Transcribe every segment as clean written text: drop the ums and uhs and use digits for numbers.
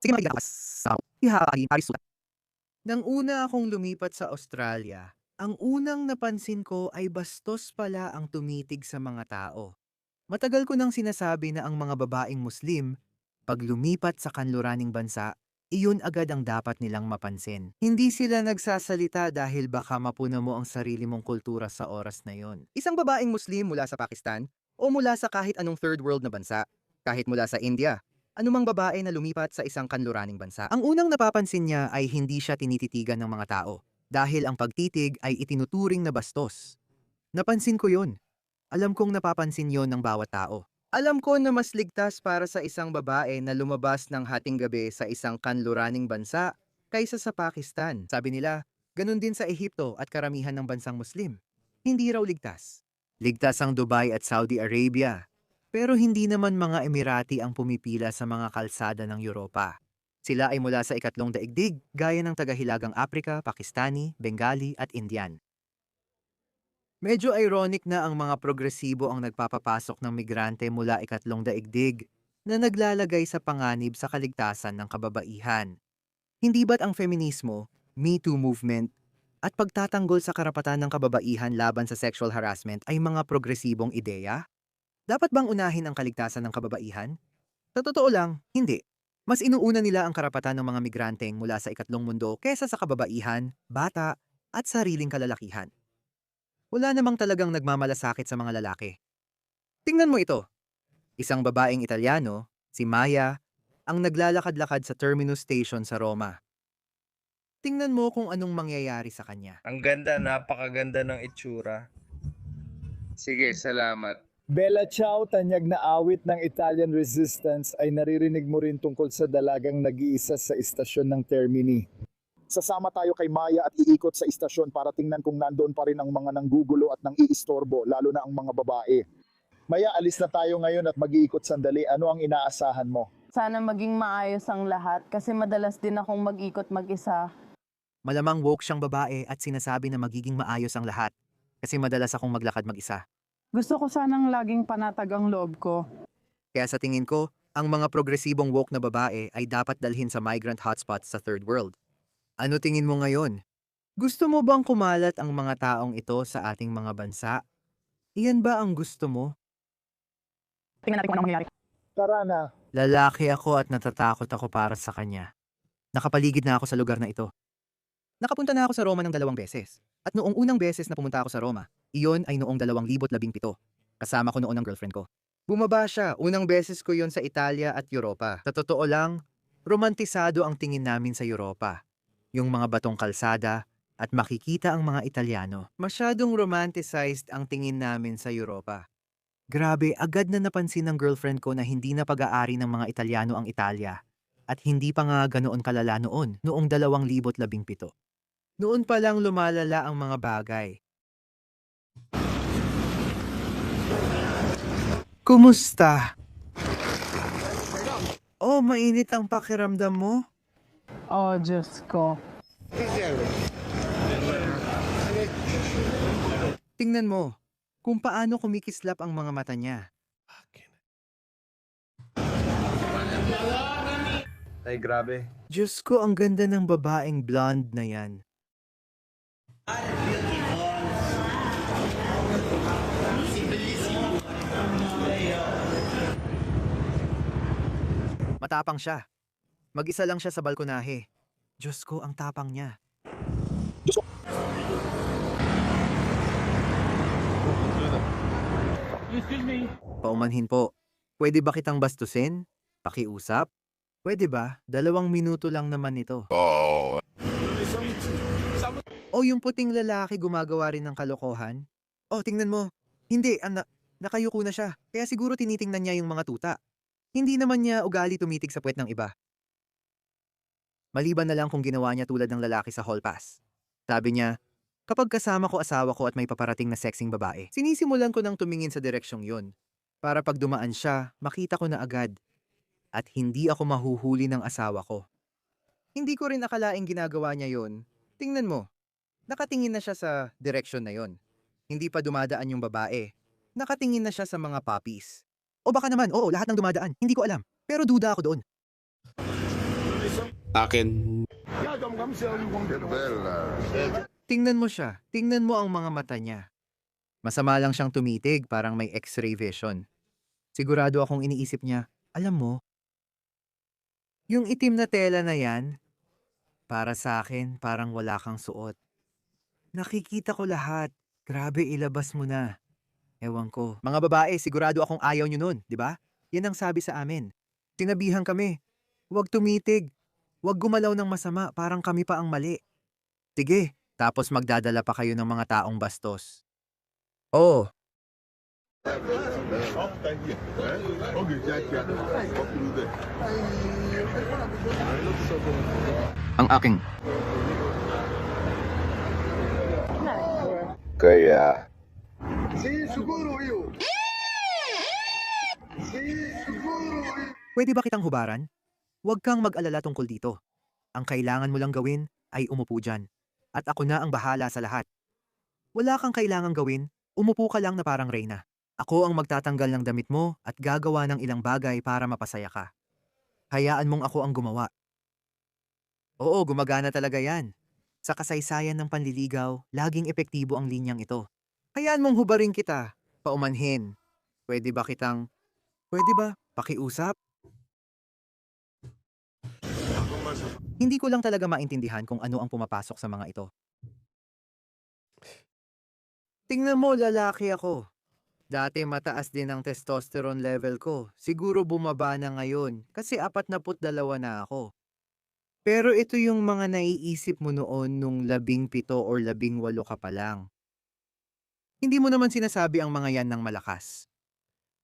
Sige makikita ka sa ihahagi Paris sulat. Nang una akong lumipat sa Australia, ang unang napansin ko ay bastos pala ang tumitig sa mga tao. Matagal ko nang sinasabi na ang mga babaeng Muslim, pag lumipat sa kanluraning bansa, iyon agad ang dapat nilang mapansin. Hindi sila nagsasalita dahil baka mapuna mo ang sarili mong kultura sa oras na yon. Isang babaeng Muslim mula sa Pakistan o mula sa kahit anong third world na bansa, kahit mula sa India, anumang babae na lumipat sa isang kanluraning bansa. Ang unang napapansin niya ay hindi siya tinititigan ng mga tao dahil ang pagtitig ay itinuturing na bastos. Napansin ko yon. Alam kong napapansin yon ng bawat tao. Alam ko na mas ligtas para sa isang babae na lumabas ng hating gabi sa isang kanluraning bansa kaysa sa Pakistan. Sabi nila, ganun din sa Ehipto at karamihan ng bansang Muslim. Hindi raw ligtas. Ligtas ang Dubai at Saudi Arabia. Pero hindi naman mga Emirati ang pumipila sa mga kalsada ng Europa. Sila ay mula sa ikatlong daigdig, gaya ng tagahilagang Aprika, Pakistani, Bengali at Indian. Medyo ironic na ang mga progresibo ang nagpapapasok ng migrante mula ikatlong daigdig na naglalagay sa panganib sa kaligtasan ng kababaihan. Hindi ba't ang feminismo, Me Too movement, at pagtatanggol sa karapatan ng kababaihan laban sa sexual harassment ay mga progresibong ideya? Dapat bang unahin ang kaligtasan ng kababaihan? Sa totoo lang, hindi. Mas inuuna nila ang karapatan ng mga migranteng mula sa ikatlong mundo kesa sa kababaihan, bata, at sariling kalalakihan. Wala namang talagang nagmamalasakit sa mga lalaki. Tingnan mo ito. Isang babaeng Italyano, si Maya, ang naglalakad-lakad sa Terminus Station sa Roma. Tingnan mo kung anong mangyayari sa kanya. Ang ganda, napakaganda ng itsura. Sige, salamat. Bella Ciao, tanyag na awit ng Italian Resistance ay naririnig mo rin tungkol sa dalagang nag-iisa sa istasyon ng Termini. Sasama tayo kay Maya at iikot sa istasyon para tingnan kung nandoon pa rin ang mga nanggugulo at nang iistorbo, lalo na ang mga babae. Maya, alis na tayo ngayon at mag-iikot sandali. Ano ang inaasahan mo? Sana maging maayos ang lahat kasi madalas din akong mag-ikot mag-isa. Malamang woke siyang babae at sinasabi na magiging maayos ang lahat kasi madalas akong maglakad mag-isa. Gusto ko sanang laging panatag ang loob ko. Kaya sa tingin ko, ang mga progresibong woke na babae ay dapat dalhin sa migrant hotspots sa third world. Ano tingin mo ngayon? Gusto mo bang kumalat ang mga taong ito sa ating mga bansa? Iyan ba ang gusto mo? Tingnan natin kung anong mangyayari. Tara na. Lalaki ako at natatakot ako para sa kanya. Nakapaligid na ako sa lugar na ito. Nakapunta na ako sa Roma ng 2 beses. At noong unang beses na pumunta ako sa Roma, iyon ay noong 2017. Kasama ko noon ang girlfriend ko. Bumaba siya, unang beses ko yon sa Italia at Europa. Sa totoo lang, romantisado ang tingin namin sa Europa. Yung mga batong kalsada at makikita ang mga Italyano. Masyadong romanticized ang tingin namin sa Europa. Grabe, agad na napansin ng girlfriend ko na hindi na pag-aari ng mga Italyano ang Italia. At hindi pa nga ganoon kalala noong 2017. Noon pa lang lumalala ang mga bagay. Kumusta? Oh, mainit ang pakiramdam mo? Oh, Diyos ko. Tingnan mo, kung paano kumikislap ang mga mata niya. Ay, grabe. Diyos ko, ang ganda ng babaeng blonde na yan. Matapang siya. Mag-isa lang siya sa balkonahe. Diyos ko, ang tapang niya. Paumanhin po. Pwede ba kitang bastusin? Pakiusap? Pwede ba? 2 minuto lang naman ito. O yung puting lalaki gumagawa rin ng kalokohan? Oh, tingnan mo. Hindi, nakayuko na siya. Kaya siguro tinitingnan niya yung mga tuta. Hindi naman niya ugali tumitig sa puwet ng iba. Maliban na lang kung ginawa niya tulad ng lalaki sa hall pass. Sabi niya, kapag kasama ko asawa ko at may paparating na sexing babae, sinisimulan ko nang tumingin sa direksyong yun. Para pag dumaan siya, makita ko na agad. At hindi ako mahuhuli ng asawa ko. Hindi ko rin akalaing ginagawa niya yun. Tingnan mo, nakatingin na siya sa direksyon na yon. Hindi pa dumadaan yung babae. Nakatingin na siya sa mga puppies. O baka naman, oo, lahat ng dumadaan. Hindi ko alam. Pero duda ako doon. Akin. Tingnan mo siya. Tingnan mo ang mga mata niya. Masama lang siyang tumitig, parang may x-ray vision. Sigurado akong iniisip niya, alam mo, yung itim na tela na yan, para sa akin, parang wala kang suot. Nakikita ko lahat. Grabe, ilabas mo na. Ewan ko. Mga babae, sigurado akong ayaw nyo nun, di ba? Yan ang sabi sa amin. Sinabihan kami, huwag tumitig. Huwag gumalaw ng masama, parang kami pa ang mali. Sige, tapos magdadala pa kayo ng mga taong bastos. Oo, ang aking. Kaya, Pwede ba kitang hubaran? Huwag kang mag-alala tungkol dito. Ang kailangan mo lang gawin ay umupo dyan. At ako na ang bahala sa lahat. Wala kang kailangang gawin, umupo ka lang na parang reyna. Ako ang magtatanggal ng damit mo at gagawa ng ilang bagay para mapasaya ka. Hayaan mong ako ang gumawa. Oo, gumagana talaga yan. Sa kasaysayan ng panliligaw, laging epektibo ang linyang ito. Hayaan mong hubarin kita, paumanhin. Pwede ba pakiusap? Hindi ko lang talaga maintindihan kung ano ang pumapasok sa mga ito. Tingnan mo, lalaki ako. Dati mataas din ang testosterone level ko. Siguro bumaba na ngayon kasi 42 na ako. Pero ito yung mga naiisip mo noon nung 17 or 18 ka pa lang. Hindi mo naman sinasabi ang mga yan ng malakas.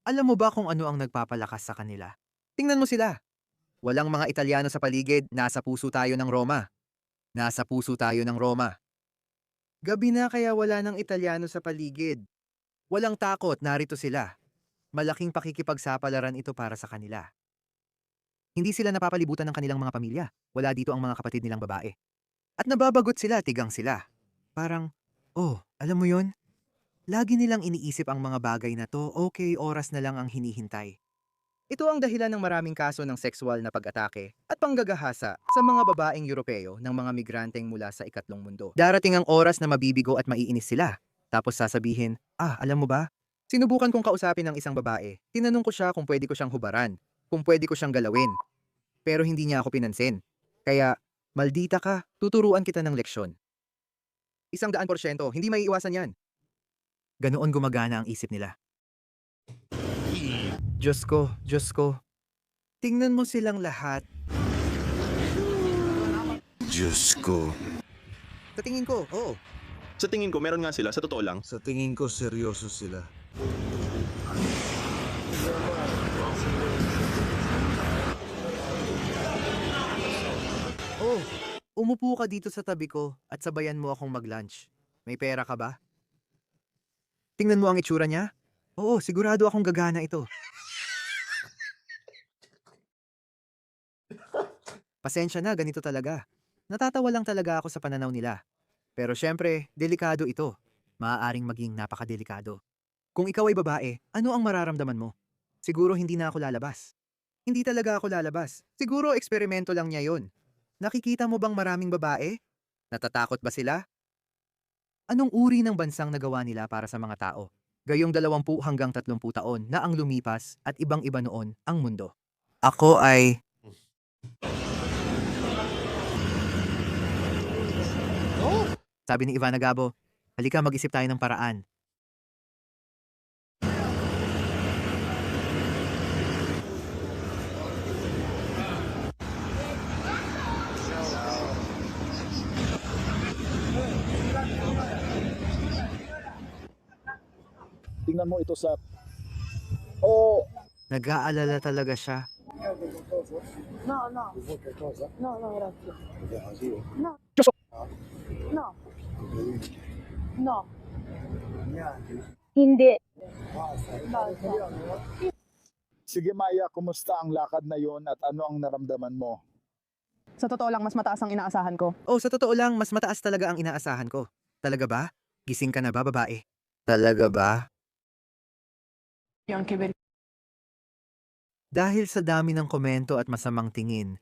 Alam mo ba kung ano ang nagpapalakas sa kanila? Tingnan mo sila. Walang mga Italiano sa paligid, nasa puso tayo ng Roma. Nasa puso tayo ng Roma. Gabi na kaya wala ng Italiano sa paligid. Walang takot, narito sila. Malaking pakikipagsapalaran ito para sa kanila. Hindi sila napapalibutan ng kanilang mga pamilya. Wala dito ang mga kapatid nilang babae. At nababagot sila, tigang sila. Parang, oh, alam mo yon? Lagi nilang iniisip ang mga bagay na to, okay, oras na lang ang hinihintay. Ito ang dahilan ng maraming kaso ng sexual na pag-atake at panggagahasa sa mga babaeng Europeo ng mga migranteng mula sa ikatlong mundo. Darating ang oras na mabibigo at maiinis sila. Tapos sasabihin, alam mo ba? Sinubukan kong kausapin ng isang babae. Tinanong ko siya kung pwede ko siyang hubaran, kung pwede ko siyang galawin. Pero hindi niya ako pinansin. Kaya, maldita ka, tuturuan kita ng leksyon. 100%, hindi maiiwasan yan. Ganoon gumagana ang isip nila. Diyos ko. Tingnan mo silang lahat. Diyos ko. Sa tingin ko, oo. Sa tingin ko, meron nga sila. Sa totoo lang. Sa tingin ko, seryoso sila. Oh, umupo ka dito sa tabi ko at sabayan mo akong mag-lunch. May pera ka ba? Tingnan mo ang itsura niya. Oo, sigurado akong gagana ito. Pasensya na, ganito talaga. Natatawa lang talaga ako sa pananaw nila. Pero syempre, delikado ito. Maaaring maging napakadelikado. Kung ikaw ay babae, ano ang mararamdaman mo? Siguro hindi na ako lalabas. Hindi talaga ako lalabas. Siguro eksperimento lang niya yon. Nakikita mo bang maraming babae? Natatakot ba sila? Anong uri ng bansang nagawa nila para sa mga tao? Gayong 20 hanggang 30 taon na ang lumipas at ibang-iba noon ang mundo. Ako ay... Sabi ni Ivana Gabo, halika mag-isip tayo ng paraan. Tingnan mo ito sa... Oh, Nag-aalala talaga siya. No, no. No, no, grazie. No. No. No. Hindi. Basta. sige Maya, kumusta ang lakad na yon at ano ang naramdaman mo? Sa totoo lang, mas mataas ang inaasahan ko. Oh, sa totoo lang, mas mataas talaga ang inaasahan ko. Talaga ba? Gising ka na ba, babae? Talaga ba? Yung kibir. Dahil sa dami ng komento at masamang tingin,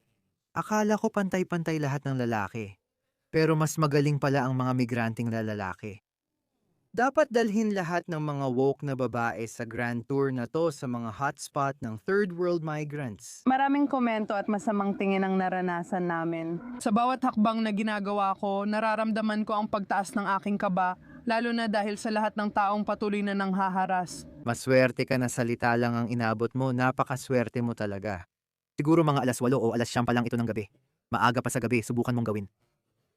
Akala ko pantay-pantay lahat ng lalaki. Pero mas magaling pala ang mga migranteng lalaki. Dapat dalhin lahat ng mga woke na babae sa grand tour na to sa mga hotspot ng third world migrants. Maraming komento at masamang tingin ang naranasan namin. Sa bawat hakbang na ginagawa ko, nararamdaman ko ang pagtaas ng aking kaba, lalo na dahil sa lahat ng taong patuloy na nanghaharas. Maswerte ka na salita lang ang inabot mo, napakaswerte mo talaga. Siguro mga alas 8 o alas 9 pa lang ito ng gabi. Maaga pa sa gabi, subukan mong gawin.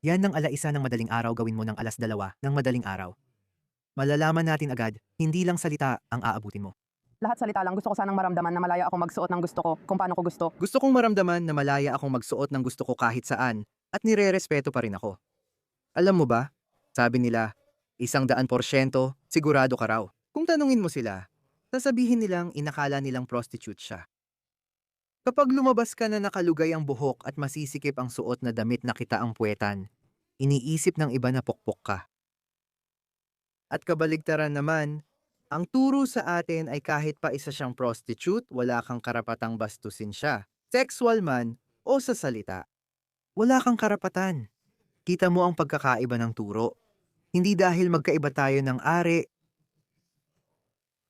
Yan ng 1:00 ng madaling araw, gawin mo ng alas 2 ng madaling araw. Malalaman natin agad, hindi lang salita ang aabutin mo. Lahat salita lang, gusto ko sanang maramdaman na malaya akong magsuot ng gusto ko kung paano ko gusto. Gusto kong maramdaman na malaya akong magsuot ng gusto ko kahit saan at nire-respeto pa rin ako. Alam mo ba, sabi nila, 100% sigurado ka raw. Kung tanungin mo sila, sasabihin nilang inakala nilang prostitute siya. Kapag lumabas ka na nakalugay ang buhok at masisikip ang suot na damit na kita ang puwetan, iniisip ng iba na pokpok ka. At kabaligtaran naman, ang turo sa atin ay kahit pa isa siyang prostitute, wala kang karapatang bastusin siya, sexual man o sa salita. Wala kang karapatan. Kita mo ang pagkakaiba ng turo. Hindi dahil magkaiba tayo ng ari.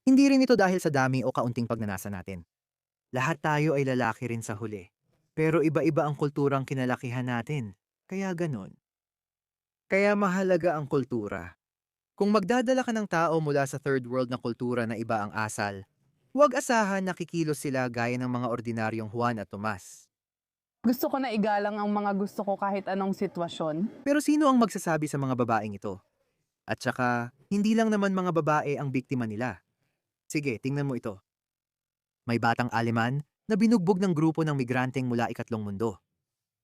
Hindi rin ito dahil sa dami o kaunting pagnanasa natin. Lahat tayo ay lalaki rin sa huli. Pero iba-iba ang kulturang kinalakihan natin. Kaya ganon. Kaya mahalaga ang kultura. Kung magdadala ka ng tao mula sa third world na kultura na iba ang asal, huwag asahan na kikilos sila gaya ng mga ordinaryong Juan at Tomas. Gusto ko na igalang ang mga gusto ko kahit anong sitwasyon. Pero sino ang magsasabi sa mga babaeng ito? At saka, hindi lang naman mga babae ang biktima nila. Sige, tingnan mo ito. May batang Aleman na binugbog ng grupo ng migranteng mula ikatlong mundo.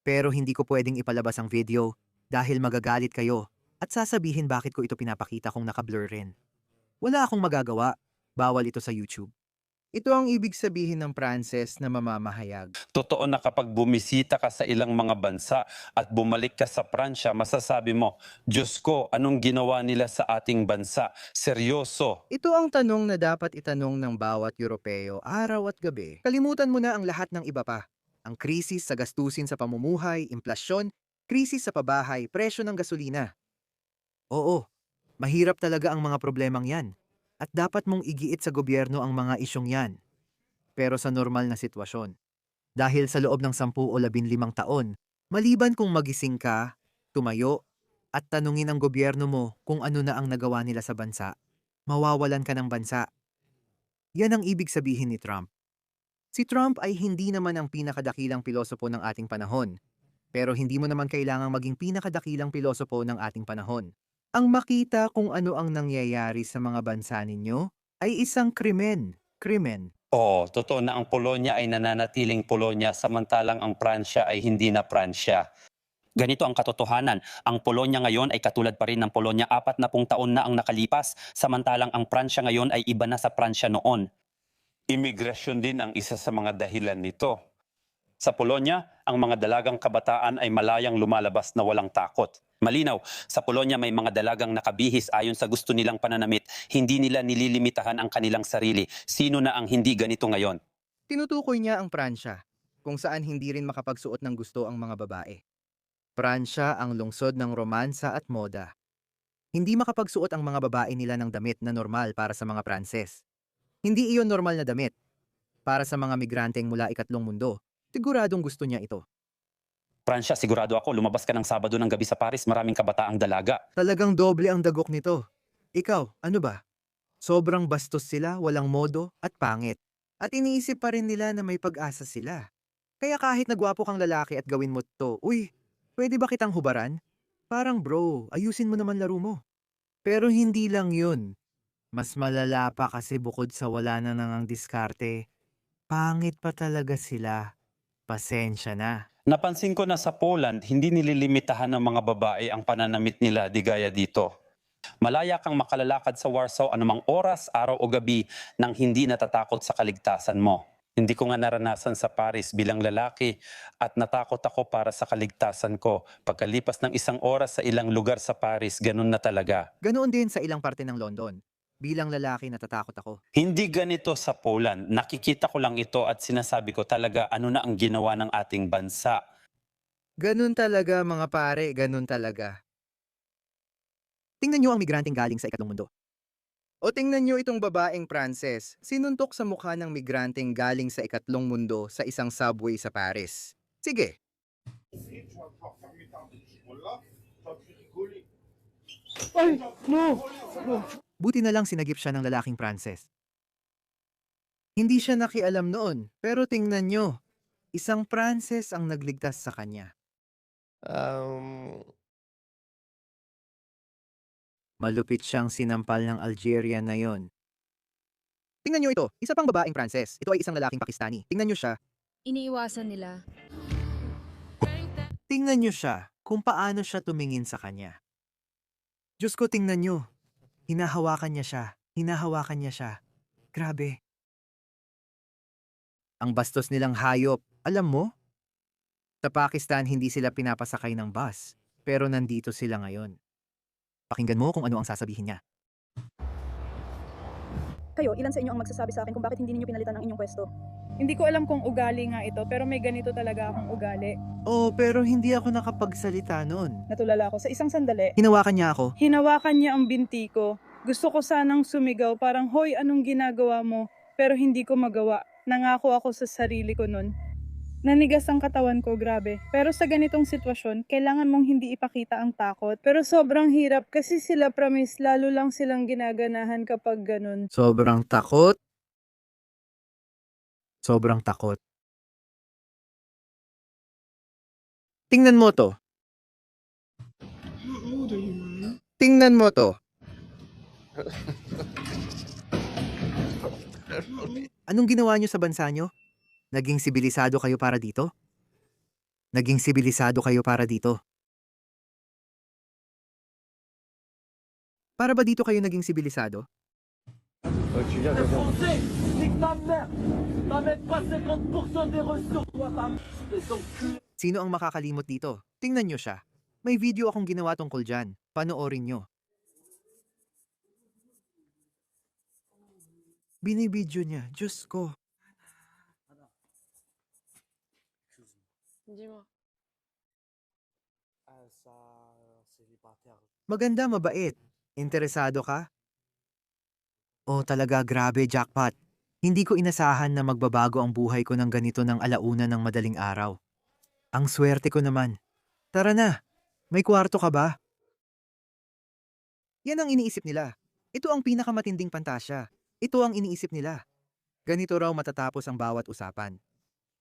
Pero hindi ko pwedeng ipalabas ang video dahil magagalit kayo at sasabihin bakit ko ito pinapakita kung nakablur rin. Wala akong magagawa, bawal ito sa YouTube. Ito ang ibig sabihin ng Pranses na mamamahayag. Totoo na kapag bumisita ka sa ilang mga bansa at bumalik ka sa Pransya, masasabi mo, Diyos ko, anong ginawa nila sa ating bansa? Seryoso. Ito ang tanong na dapat itanong ng bawat Europeo araw at gabi. Kalimutan mo na ang lahat ng iba pa. Ang krisis sa gastusin sa pamumuhay, inflasyon, krisis sa pabahay, presyo ng gasolina. Oo, mahirap talaga ang mga problemang yan. At dapat mong igiit sa gobyerno ang mga isyong yan. Pero sa normal na sitwasyon. Dahil sa loob ng 10 o 15 taon, maliban kung magising ka, tumayo, at tanungin ang gobyerno mo kung ano na ang nagawa nila sa bansa, mawawalan ka ng bansa. Yan ang ibig sabihin ni Trump. Si Trump ay hindi naman ang pinakadakilang pilosopo ng ating panahon. Pero hindi mo naman kailangang maging pinakadakilang pilosopo ng ating panahon. Ang makita kung ano ang nangyayari sa mga bansa ninyo ay isang krimen. Krimen. Oo, totoo na ang Polonya ay nananatiling Polonya samantalang ang Pransya ay hindi na Pransya. Ganito ang katotohanan, ang Polonya ngayon ay katulad pa rin ng Polonya 40 taon na ang nakalipas, samantalang ang Pransya ngayon ay iba na sa Pransya noon. Imigrasyon din ang isa sa mga dahilan nito. Sa Polonya, ang mga dalagang kabataan ay malayang lumalabas na walang takot. Malinaw, sa Polonya may mga dalagang nakabihis ayon sa gusto nilang pananamit, hindi nila nililimitahan ang kanilang sarili. Sino na ang hindi ganito ngayon? Tinutukoy niya ang Pransya, kung saan hindi rin makapagsuot ng gusto ang mga babae. Pransya ang lungsod ng romansa at moda. Hindi makapagsuot ang mga babae nila ng damit na normal para sa mga Pranses. Hindi iyon normal na damit. Para sa mga migranteng mula ikatlong mundo, siguradong gusto niya ito. Pransya, sigurado ako, lumabas ka ng Sabado ng gabi sa Paris, maraming kabataang dalaga. Talagang doble ang dagok nito. Ikaw, ano ba? Sobrang bastos sila, walang modo, at pangit. At iniisip pa rin nila na may pag-asa sila. Kaya kahit nagwapo kang lalaki at gawin mo to, uy, pwede ba kitang hubaran? Parang bro, ayusin mo naman laro mo. Pero hindi lang yun. Mas malala pa kasi bukod sa wala na nangang diskarte, pangit pa talaga sila. Pasensya na. Napansin ko na sa Poland, hindi nililimitahan ng mga babae ang pananamit nila di gaya dito. Malaya kang makalalakad sa Warsaw anumang oras, araw o gabi nang hindi natatakot sa kaligtasan mo. Hindi ko nga naranasan sa Paris bilang lalaki at natakot ako para sa kaligtasan ko. Pagkalipas ng 1 oras sa ilang lugar sa Paris, ganun na talaga. Ganoon din sa ilang parte ng London. Bilang lalaki natatakot ako. Hindi ganito sa Poland. Nakikita ko lang ito at sinasabi ko talaga ano na ang ginawa ng ating bansa. Ganun talaga mga pare, ganun talaga. Tingnan nyo ang migranteng galing sa ikatlong mundo. O tingnan nyo itong babaeng Pranses, sinuntok sa mukha ng migranteng galing sa ikatlong mundo sa isang subway sa Paris. Sige, buti na lang sinagip siya ng lalaking Pranses. Hindi siya nakialam noon, pero tingnan nyo, isang Pranses ang nagligtas sa kanya. Malupit siyang sinampal ng Algerian na yon. Tingnan nyo ito, isa pang babaeng Pranses. Ito ay isang lalaking Pakistani. Tingnan nyo siya. Iniiwasan nila. Tingnan nyo siya kung paano siya tumingin sa kanya. Diyos ko, tingnan nyo. Hinahawakan niya siya. Hinahawakan niya siya. Grabe. Ang bastos nilang hayop. Alam mo? Sa Pakistan, hindi sila pinapasakay ng bus. Pero nandito sila ngayon. Pakinggan mo kung ano ang sasabihin niya. Kayo, ilan sa inyo ang magsasabi sa akin kung bakit hindi ninyo pinalitan ang inyong pwesto? Hindi ko alam kung ugali nga ito, pero may ganito talaga akong ugali. Oh, pero hindi ako nakapagsalita noon. Natulala ako sa isang sandali. Hinawakan niya ako. Hinawakan niya ang binti ko. Gusto ko sanang sumigaw, parang, hoy, anong ginagawa mo? Pero hindi ko magawa. Nangako ako sa sarili ko nun. Nanigas ang katawan ko, grabe. Pero sa ganitong sitwasyon, kailangan mong hindi ipakita ang takot. Pero sobrang hirap kasi sila promise, lalo lang silang ginaganahan kapag ganun. Sobrang takot. Sobrang takot. Tingnan mo to. Tingnan mo to. Anong ginawa nyo sa bansa nyo? Naging sibilisado kayo para dito? Naging sibilisado kayo para dito? Para ba dito kayo naging sibilisado? Sino ang makakalimot dito? Tingnan nyo siya. May video akong ginawa tungkol dyan. Panoorin nyo. Binibidyo niya. Diyos ko. Maganda, mabait. Interesado ka? Oh, talaga grabe, jackpot. Hindi ko inasahan na magbabago ang buhay ko ng ganito ng alauna ng madaling araw. Ang swerte ko naman. Tara na, may kwarto ka ba? Yan ang iniisip nila. Ito ang pinakamatinding pantasya. Ito ang iniisip nila. Ganito raw matatapos ang bawat usapan.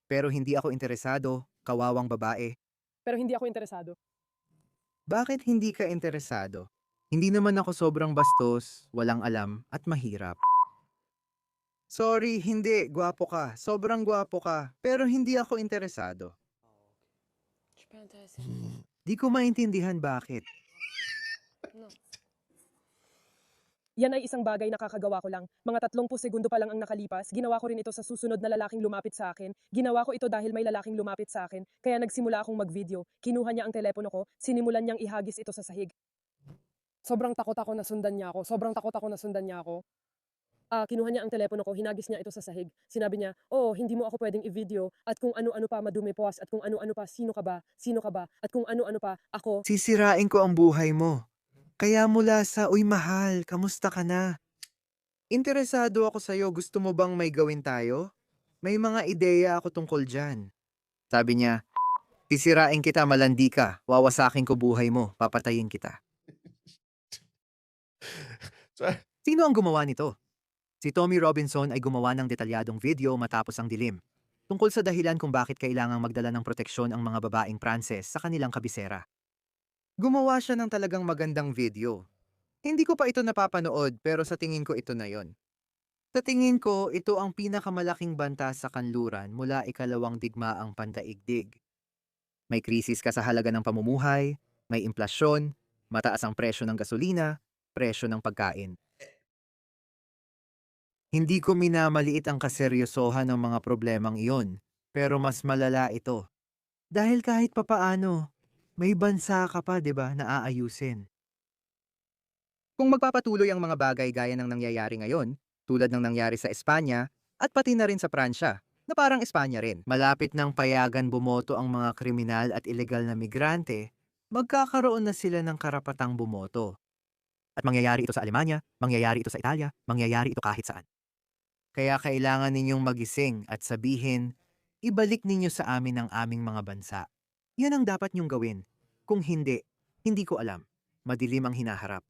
Pero hindi ako interesado, kawawang babae. Pero hindi ako interesado. Bakit hindi ka interesado? Hindi naman ako sobrang bastos, walang alam, at mahirap. Sorry, hindi. Gwapo ka. Sobrang gwapo ka. Pero hindi ako interesado. Di ko maintindihan bakit. Yan ay isang bagay na kakagawa ko lang. Mga 30 segundo pa lang ang nakalipas, ginawa ko rin ito sa susunod na lalaking lumapit sa akin. Ginawa ko ito dahil may lalaking lumapit sa akin, kaya nagsimula akong mag-video. Kinuha niya ang telepono ko, sinimulan niyang ihagis ito sa sahig. Sobrang takot ako na sundan niya ako. Kinuha niya ang telepono ko, hinagis niya ito sa sahig. Sinabi niya, oh, hindi mo ako pwedeng i-video, at kung ano-ano pa madumi post, at kung ano-ano pa, sino ka ba, at kung ano-ano pa, ako. Sisirain ko ang buhay mo. Kaya mula sa, uy mahal, kamusta ka na? Interesado ako sa'yo, gusto mo bang may gawin tayo? May mga ideya ako tungkol dyan. Sabi niya, sisirain kita, malandi ka, wawasakin ko buhay mo, papatayin kita. Sino ang gumawa nito? Si Tommy Robinson ay gumawa ng detalyadong video matapos ang dilim, tungkol sa dahilan kung bakit kailangang magdala ng proteksyon ang mga babaeng Pranses sa kanilang kabisera. Gumawa siya ng talagang magandang video. Hindi ko pa ito napapanood pero sa tingin ko ito na yon. Sa tingin ko, ito ang pinakamalaking banta sa kanluran mula ikalawang digmaang pandaigdig. May krisis ka sa halaga ng pamumuhay, may inflasyon, mataas ang presyo ng gasolina, presyo ng pagkain. Hindi ko minamaliit ang kaseryosohan ng mga problemang iyon, pero mas malala ito. Dahil kahit papaano, may bansa ka pa, 'di ba, na aayusin. Kung magpapatuloy ang mga bagay gaya ng nangyayari ngayon, tulad ng nangyari sa Espanya, at pati na rin sa Pransya, na parang Espanya rin. Malapit ng payagan bumoto ang mga kriminal at ilegal na migrante, magkakaroon na sila ng karapatang bumoto. At mangyayari ito sa Alemanya, mangyayari ito sa Italia, mangyayari ito kahit saan. Kaya kailangan ninyong magising at sabihin, ibalik ninyo sa amin ang aming mga bansa. Yan ang dapat niyong gawin. Kung hindi, hindi ko alam. Madilim ang hinaharap.